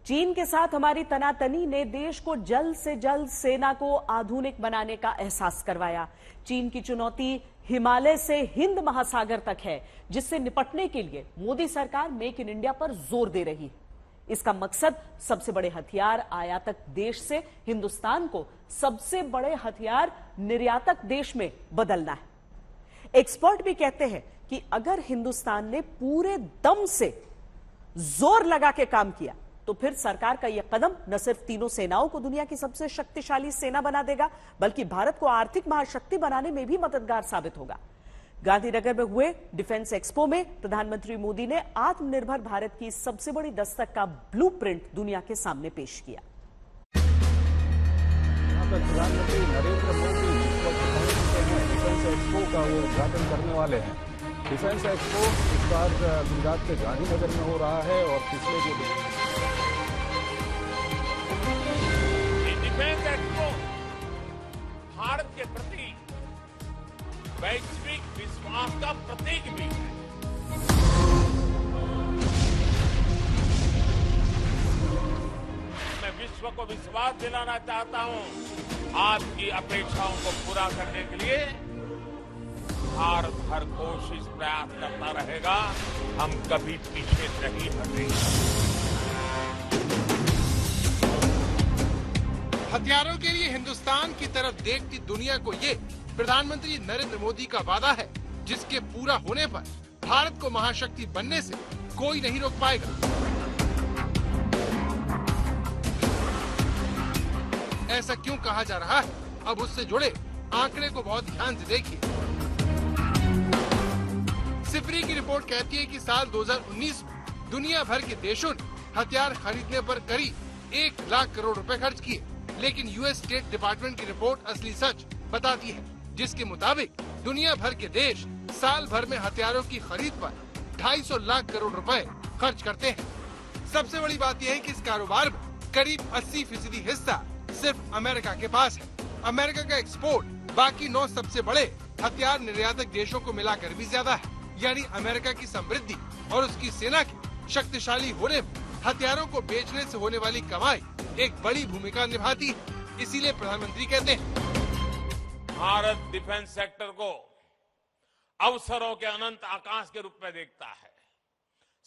चीन के साथ हमारी तनातनी ने देश को जल्द से जल्द सेना को आधुनिक बनाने का एहसास करवाया। चीन की चुनौती हिमालय से हिंद महासागर तक है, जिससे निपटने के लिए मोदी सरकार मेक इन इंडिया पर जोर दे रही है। इसका मकसद सबसे बड़े हथियार आयातक देश से हिंदुस्तान को सबसे बड़े हथियार निर्यातक देश में बदलना है। एक्सपर्ट भी कहते हैं कि अगर हिंदुस्तान ने पूरे दम से जोर लगा के काम किया तो फिर सरकार का यह कदम न सिर्फ तीनों सेनाओं को दुनिया की सबसे शक्तिशाली सेना बना देगा, बल्कि भारत को आर्थिक महाशक्ति बनाने में भी मददगार साबित होगा। गांधीनगर में हुए डिफेंस एक्सपो में प्रधानमंत्री मोदी ने आत्मनिर्भर भारत की सबसे बड़ी दस्तक का ब्लूप्रिंट दुनिया के सामने पेश किया। प्रधानमंत्री नरेंद्र मोदी डिफेंस एक्सपो का वो उद्घाटन करने वाले हैं। डिफेंस एक्सपो इस बार गुजरात के गांधीनगर में हो रहा है और पिछले जो डिफेंस एक्सपो भारत के प्रति वैश्विक विश्वास का प्रतीक भी है। मैं विश्व को विश्वास दिलाना चाहता हूं, आपकी अपेक्षाओं को पूरा करने के लिए भारत हर कोशिश प्रयास करता रहेगा। हम कभी पीछे नहीं हटेंगे। हथियारों के लिए हिंदुस्तान की तरफ देखती दुनिया को ये प्रधानमंत्री नरेंद्र मोदी का वादा है, जिसके पूरा होने पर भारत को महाशक्ति बनने से कोई नहीं रोक पाएगा। ऐसा क्यों कहा जा रहा है, अब उससे जुड़े आंकड़े को बहुत ध्यान से देखिए। सिफरी की रिपोर्ट कहती है कि साल 2019 में दुनिया भर के देशों ने हथियार खरीदने पर करीब 1 लाख करोड़ रुपए खर्च किए, लेकिन यूएस स्टेट डिपार्टमेंट की रिपोर्ट असली सच बताती है, जिसके मुताबिक दुनिया भर के देश साल भर में हथियारों की खरीद पर 250 लाख करोड़ रुपए खर्च करते हैं। सबसे बड़ी बात यह है कि इस कारोबार में करीब 80% हिस्सा सिर्फ अमेरिका के पास है। अमेरिका का एक्सपोर्ट बाकी 9 सबसे बड़े हथियार निर्यातक देशों को मिलाकर भी ज्यादा है। यानी अमेरिका की समृद्धि और उसकी सेना के शक्तिशाली होने में हथियारों को बेचने से होने वाली कमाई एक बड़ी भूमिका निभाती है। इसीलिए प्रधानमंत्री कहते हैं, भारत डिफेंस सेक्टर को अवसरों के अनंत आकाश के रूप में देखता है,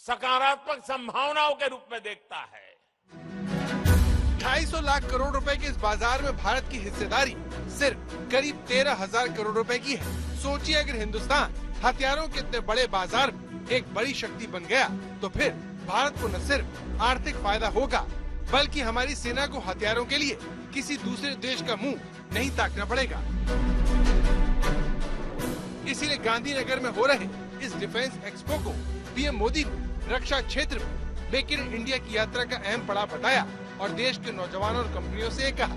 सकारात्मक संभावनाओं के रूप में देखता है। 250 लाख करोड़ रुपए के इस बाजार में भारत की हिस्सेदारी सिर्फ करीब 13,000 करोड़ रुपए की है। सोचिए, अगर हिंदुस्तान हथियारों के इतने बड़े बाजार में एक बड़ी शक्ति बन गया तो फिर भारत को न सिर्फ आर्थिक फायदा होगा, बल्कि हमारी सेना को हथियारों के लिए किसी दूसरे देश का मुंह नहीं ताकना पड़ेगा। इसीलिए गांधीनगर में हो रहे इस डिफेंस एक्सपो को पीएम मोदी ने रक्षा क्षेत्र में मेक इन इंडिया की यात्रा का अहम पड़ाव बताया और देश के नौजवानों और कंपनियों से कहा,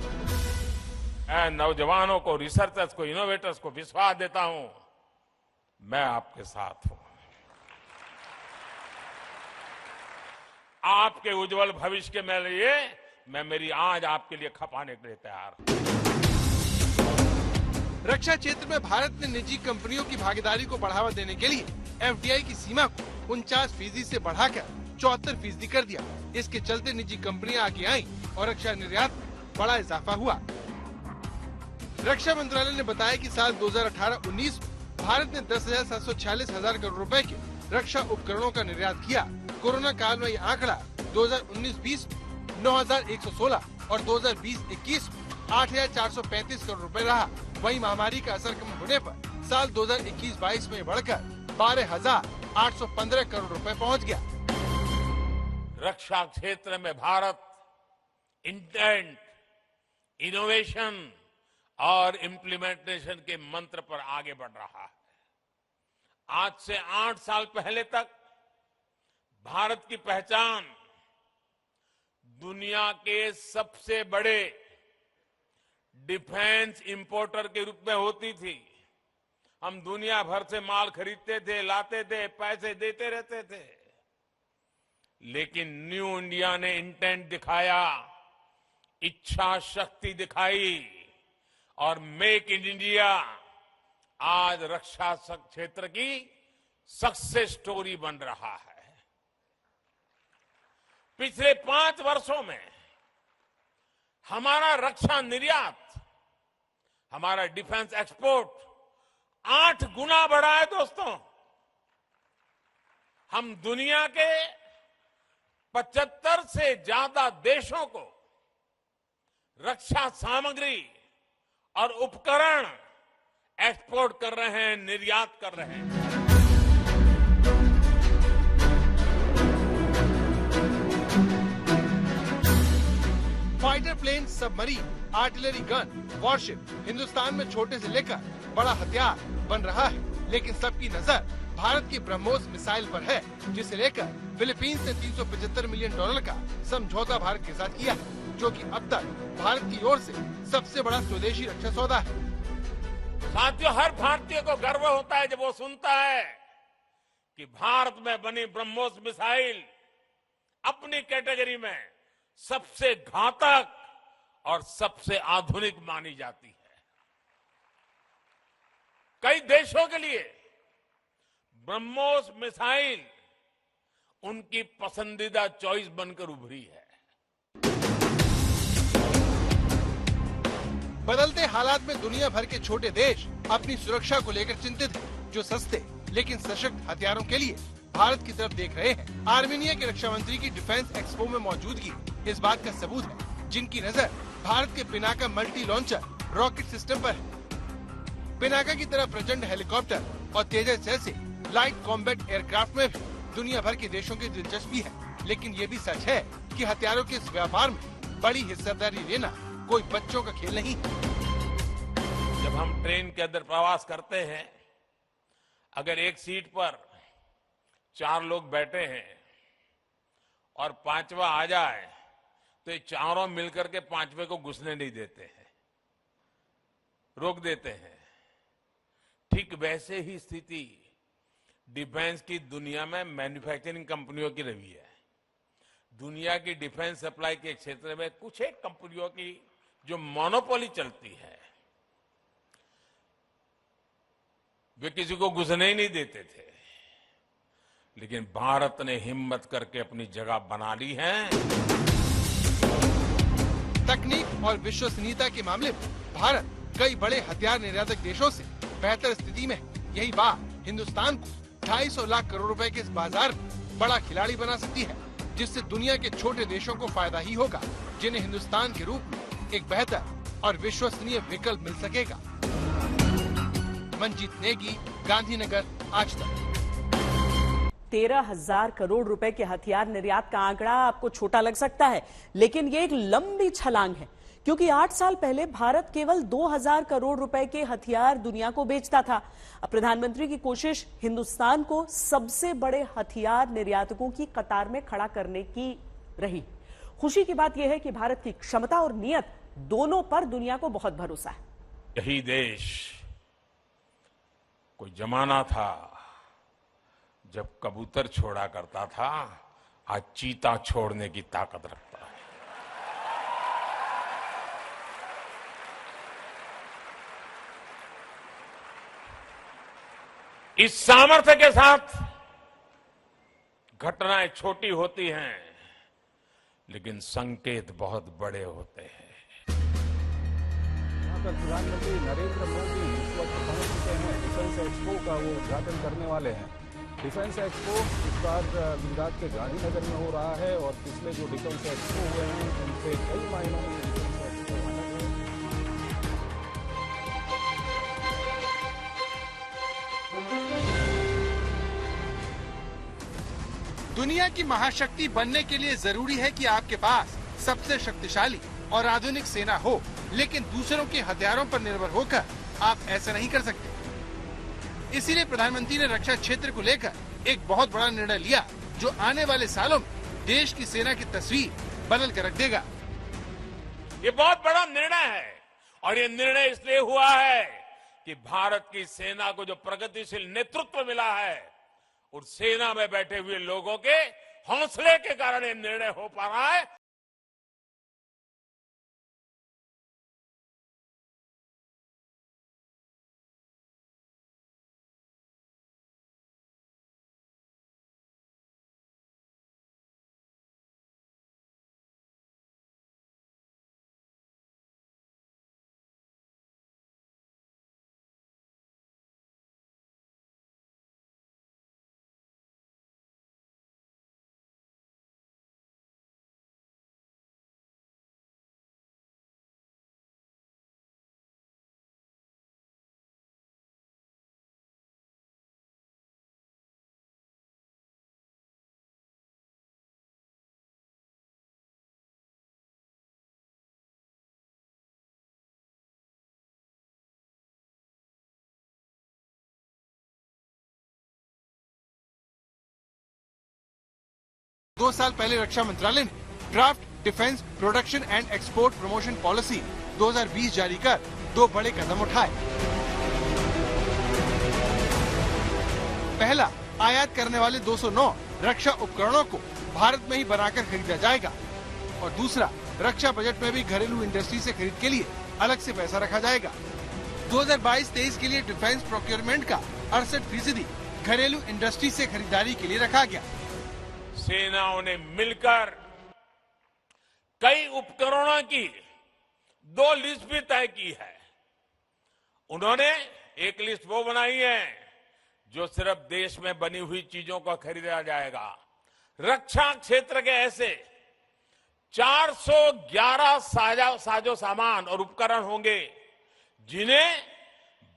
मैं नौजवानों को, रिसर्चर्स को, इनोवेटर्स को विश्वास देता हूं, मैं आपके साथ हूं। आपके उज्जवल भविष्य के लिए मैं मेरी आज आपके लिए खपाने के लिए तैयार हूं। रक्षा क्षेत्र में भारत ने निजी कंपनियों की भागीदारी को बढ़ावा देने के लिए एफडीआई की सीमा को 49% से बढ़ाकर 74% कर दिया। इसके चलते निजी कंपनियां आगे आईं और रक्षा निर्यात में बड़ा इजाफा हुआ। रक्षा मंत्रालय ने बताया कि साल 2018-19 में भारत ने 10,746 करोड़ रुपए के रक्षा उपकरणों का निर्यात किया। कोरोना काल में यह आंकड़ा 2019-20 में 9,116 और 2020-21 में 8,435 करोड़ रुपए रहा। वहीं महामारी का असर कम होने पर साल 2021-22 में बढ़कर 12,815 करोड़ रुपए पहुंच गया। रक्षा क्षेत्र में भारत इंटेंट, इनोवेशन और इम्प्लीमेंटेशन के मंत्र पर आगे बढ़ रहा है। आज से 8 साल पहले तक भारत की पहचान दुनिया के सबसे बड़े डिफेंस इंपोर्टर के रूप में होती थी। हम दुनिया भर से माल खरीदते थे, लाते थे, पैसे देते रहते थे, लेकिन न्यू इंडिया ने इंटेंट दिखाया, इच्छा शक्ति दिखाई और मेक इन इंडिया आज रक्षा क्षेत्र की सक्सेस स्टोरी बन रहा है। पिछले 5 वर्षों में हमारा रक्षा निर्यात, हमारा डिफेंस एक्सपोर्ट 8 गुना बढ़ा है दोस्तों। हम दुनिया के 75 से ज्यादा देशों को रक्षा सामग्री और उपकरण एक्सपोर्ट कर रहे हैं, निर्यात कर रहे हैं। Fighter plane, submarine, artillery gun, warship Hindustan में छोटे से लेकर बड़ा हथियार बन रहा है, लेकिन सबकी नजर भारत की ब्रह्मोस मिसाइल पर है, जिसे लेकर फिलीपींस ने $375 मिलियन का समझौता भारत के साथ किया है, जो कि अब तक भारत की ओर से सबसे बड़ा स्वदेशी रक्षा सौदा है। साथियों, हर भारतीय को गर्व होता है जब वो सुनता है कि भारत में बनी ब्रह्मोस मिसाइल अपनी कैटेगरी में सबसे घातक और सबसे आधुनिक मानी जाती है। कई देशों के लिए ब्रह्मोस मिसाइल उनकी पसंदीदा चॉइस बनकर उभरी है। बदलते हालात में दुनिया भर के छोटे देश अपनी सुरक्षा को लेकर चिंतित हैं, जो सस्ते लेकिन सशक्त हथियारों के लिए भारत की तरफ देख रहे हैं। आर्मेनिया के रक्षा मंत्री की डिफेंस एक्सपो में मौजूदगी इस बात का सबूत है, जिनकी नजर भारत के Pinaka multi launcher rocket system पर है। पिनाका की तरह प्रचंड हेलीकॉप्टर और तेजस जैसे लाइट कॉम्बैट एयरक्राफ्ट में भी दुनिया भर के देशों की दिलचस्पी है, लेकिन ये भी सच है कि हथियारों के इस व्यापार में बड़ी हिस्सेदारी लेना कोई बच्चों का खेल नहीं। जब हम ट्रेन के अंदर प्रवास करते हैं, अगर एक सीट पर 4 लोग बैठे हैं और 5वां आ जाए तो ये चारों मिलकर के 5वें को घुसने नहीं देते हैं, रोक देते हैं। ठीक वैसे ही स्थिति डिफेंस की दुनिया में मैन्युफैक्चरिंग कंपनियों की रही है। दुनिया की डिफेंस सप्लाई के क्षेत्र में कुछ एक कंपनियों की जो मोनोपोली चलती है, वे किसी को घुसने ही नहीं देते थे, लेकिन भारत ने हिम्मत करके अपनी जगह बना ली है। तकनीक और विश्वसनीयता के मामले में भारत कई बड़े हथियार निर्यातक देशों से बेहतर स्थिति में है। यही बात हिंदुस्तान को 250 लाख करोड़ रुपए के इस बाजार में बड़ा खिलाड़ी बना सकती है, जिससे दुनिया के छोटे देशों को फायदा ही होगा, जिन्हें हिंदुस्तान के रूप में एक बेहतर और विश्वसनीय विकल्प मिल सकेगा। मंजीत नेगी, गांधीनगर, आज तक। 13,000 करोड़ रुपए के हथियार निर्यात का आंकड़ा आपको छोटा लग सकता है, लेकिन ये एक लंबी छलांग है, क्योंकि 8 साल पहले भारत केवल 2,000 करोड़ रुपए के हथियार दुनिया को बेचता था। अब प्रधानमंत्री की कोशिश हिंदुस्तान को सबसे बड़े हथियार निर्यातकों की कतार में खड़ा करने की रही। खुशी की बात यह है कि भारत की क्षमता और नियत दोनों पर दुनिया को बहुत भरोसा है। यही देश कोई जमाना था जब कबूतर छोड़ा करता था, आज चीता छोड़ने की ताकत रखता है। इस सामर्थ्य के साथ घटनाएं छोटी होती हैं, लेकिन संकेत बहुत बड़े होते हैं। यहाँ पर प्रधानमंत्री नरेंद्र मोदी इस वक्त पहुंच चुके हैं। डिफेंस एक्सपो का वो उद्घाटन करने वाले हैं। डिफेंस एक्सपो इस बार गुजरात के गांधीनगर में हो रहा है और पिछले जो डिफेंस एक्सपो हुए हैं उनसे कई मायनों में डिफेंस एक्सपो अलग है। दुनिया की महाशक्ति बनने के लिए जरूरी है कि आपके पास सबसे शक्तिशाली और आधुनिक सेना हो, लेकिन दूसरों के हथियारों पर निर्भर होकर आप ऐसा नहीं कर सकते। इसीलिए प्रधानमंत्री ने रक्षा क्षेत्र को लेकर एक बहुत बड़ा निर्णय लिया, जो आने वाले सालों में देश की सेना की तस्वीर बदल कर रख देगा। ये बहुत बड़ा निर्णय है, और ये निर्णय इसलिए हुआ है कि भारत की सेना को जो प्रगतिशील नेतृत्व मिला है, और सेना में बैठे हुए लोगों के हौसले के कारण ये निर्णय हो पा रहा है। 2 साल पहले रक्षा मंत्रालय ने draft defence production and export promotion policy 2020 जारी कर 2 बड़े कदम उठाए। पहला, आयात करने वाले 209 रक्षा उपकरणों को भारत में ही बनाकर खरीदा जाएगा और दूसरा, रक्षा बजट में भी घरेलू इंडस्ट्री से खरीद के लिए अलग से पैसा रखा जाएगा। 2022-23 के लिए डिफेंस प्रोक्योरमेंट का 68% घरेलू इंडस्ट्री से खरीदारी के लिए रखा गया। सेनाओं ने मिलकर कई उपकरणों की 2 लिस्ट भी तय की है। उन्होंने एक लिस्ट वो बनाई है जो सिर्फ देश में बनी हुई चीजों को खरीदा जाएगा। रक्षा क्षेत्र के ऐसे 411 साजो सामान और उपकरण होंगे जिन्हें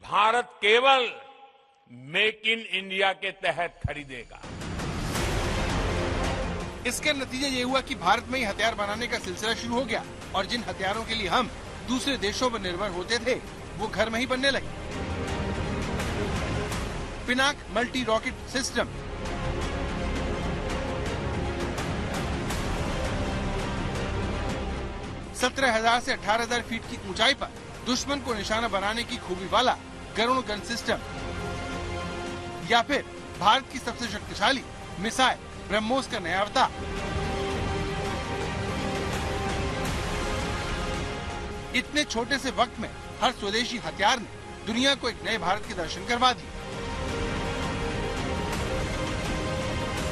भारत केवल मेक इन इंडिया के तहत खरीदेगा। इसका नतीजा ये हुआ कि भारत में ही हथियार बनाने का सिलसिला शुरू हो गया और जिन हथियारों के लिए हम दूसरे देशों पर निर्भर होते थे वो घर में ही बनने लगे। पिनाक मल्टी रॉकेट सिस्टम, $17,000 से 18,000 फीट की ऊंचाई पर दुश्मन को निशाना बनाने की खूबी वाला गरुण गन सिस्टम, या फिर भारत की सबसे शक्तिशाली मिसाइल ब्रह्मोस का नया अवतार। इतने छोटे से वक्त में हर स्वदेशी हथियार ने दुनिया को एक नए भारत के दर्शन करवा दिए।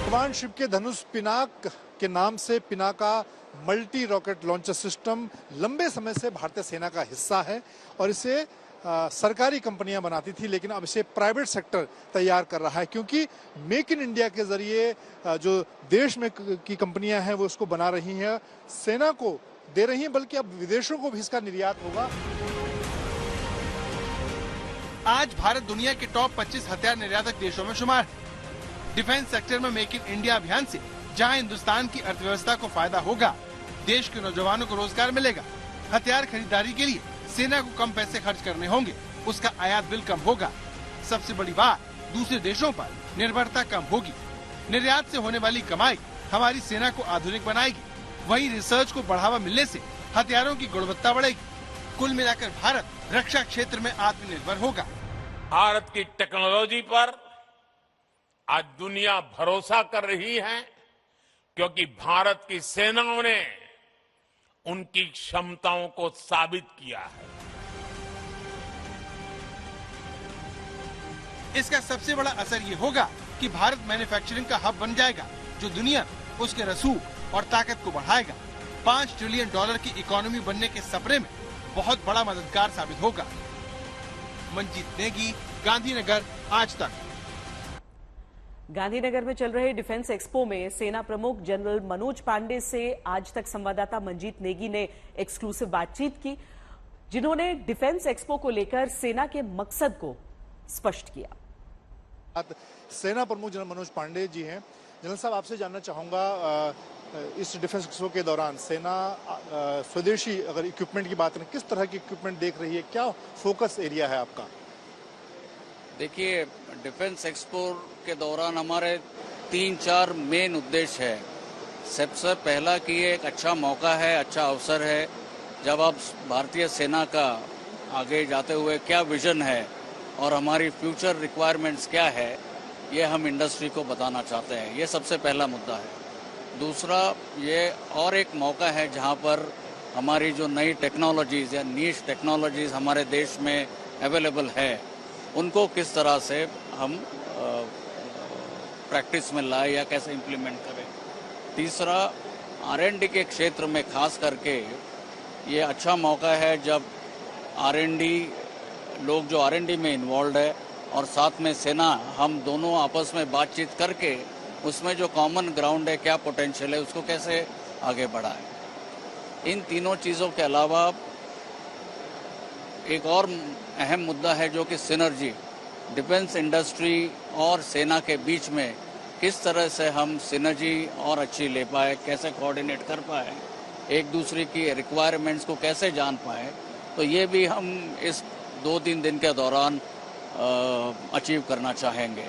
कमांड शिप के धनुष पिनाक के नाम से Pinaka multi rocket launcher system लंबे समय से भारतीय सेना का हिस्सा है और इसे सरकारी कंपनियां बनाती थी, लेकिन अब इसे प्राइवेट सेक्टर तैयार कर रहा है क्योंकि मेक इन इंडिया के जरिए जो देश में की कंपनियां हैं वो उसको बना रही हैं, सेना को दे रही हैं, बल्कि अब विदेशों को भी इसका निर्यात होगा। आज भारत दुनिया के टॉप 25 हथियार निर्यातक देशों में शुमार है। डिफेंस सेक्टर में मेक इन इंडिया अभियान से जहां हिंदुस्तान की अर्थव्यवस्था को फायदा होगा, देश के नौजवानों को रोजगार मिलेगा। हथियार खरीदारी के लिए सेना को कम पैसे खर्च करने होंगे, उसका आयात बिल कम होगा। सबसे बड़ी बात, दूसरे देशों पर निर्भरता कम होगी। निर्यात से होने वाली कमाई हमारी सेना को आधुनिक बनाएगी। वहीं रिसर्च को बढ़ावा मिलने से हथियारों की गुणवत्ता बढ़ेगी। कुल मिलाकर भारत रक्षा क्षेत्र में आत्मनिर्भर होगा। भारत की टेक्नोलॉजी पर आज दुनिया भरोसा कर रही है क्योंकि भारत की सेनाओं ने उनकी क्षमताओं को साबित किया है। इसका सबसे बड़ा असर ये होगा कि भारत मैन्युफैक्चरिंग का हब बन जाएगा जो दुनिया उसके रसूख और ताकत को बढ़ाएगा। $5 ट्रिलियन की इकोनॉमी बनने के सपने में बहुत बड़ा मददगार साबित होगा। मंजीत नेगी, गांधीनगर, आज तक। गांधीनगर में चल रहे डिफेंस एक्सपो में सेना प्रमुख जनरल मनोज पांडे से आज तक संवाददाता मंजीत नेगी ने एक्सक्लूसिव बातचीत की, जिन्होंने डिफेंस एक्सपो को लेकर सेना के मकसद को स्पष्ट किया। सेना प्रमुख जनरल मनोज पांडे जी हैं। जनरल साहब, आपसे जानना चाहूंगा, इस डिफेंस एक्सपो के दौरान सेना स्वदेशी अगर इक्विपमेंट की बात करें, किस तरह की इक्विपमेंट देख रही है, क्या फोकस एरिया है आपका? देखिए, डिफेंस एक्सपो के दौरान हमारे 3-4 मेन उद्देश्य है। सबसे पहला कि ये एक अच्छा मौका है, अच्छा अवसर है, जब आप भारतीय सेना का आगे जाते हुए क्या विजन है और हमारी फ्यूचर रिक्वायरमेंट्स क्या है, ये हम इंडस्ट्री को बताना चाहते हैं। ये सबसे पहला मुद्दा है। दूसरा, ये और एक मौका है जहाँ पर हमारी जो नई टेक्नोलॉजीज़ या नीश टेक्नोलॉजीज़ हमारे देश में अवेलेबल है, उनको किस तरह से हम प्रैक्टिस में लाए या कैसे इम्प्लीमेंट करें। तीसरा, R&D के क्षेत्र में खास करके ये अच्छा मौका है जब R&D लोग जो R&D में इन्वॉल्व है और साथ में सेना, हम दोनों आपस में बातचीत करके उसमें जो कॉमन ग्राउंड है, क्या पोटेंशियल है, उसको कैसे आगे बढ़ाएं। इन तीनों चीज़ों के अलावा एक और अहम मुद्दा है जो कि सिनर्जी, डिफेंस इंडस्ट्री और सेना के बीच में किस तरह से हम सिनर्जी और अच्छी ले पाए, कैसे कोऑर्डिनेट कर पाए, एक दूसरे की रिक्वायरमेंट्स को कैसे जान पाए। तो ये भी हम इस 2-3 दिन के दौरान अचीव करना चाहेंगे।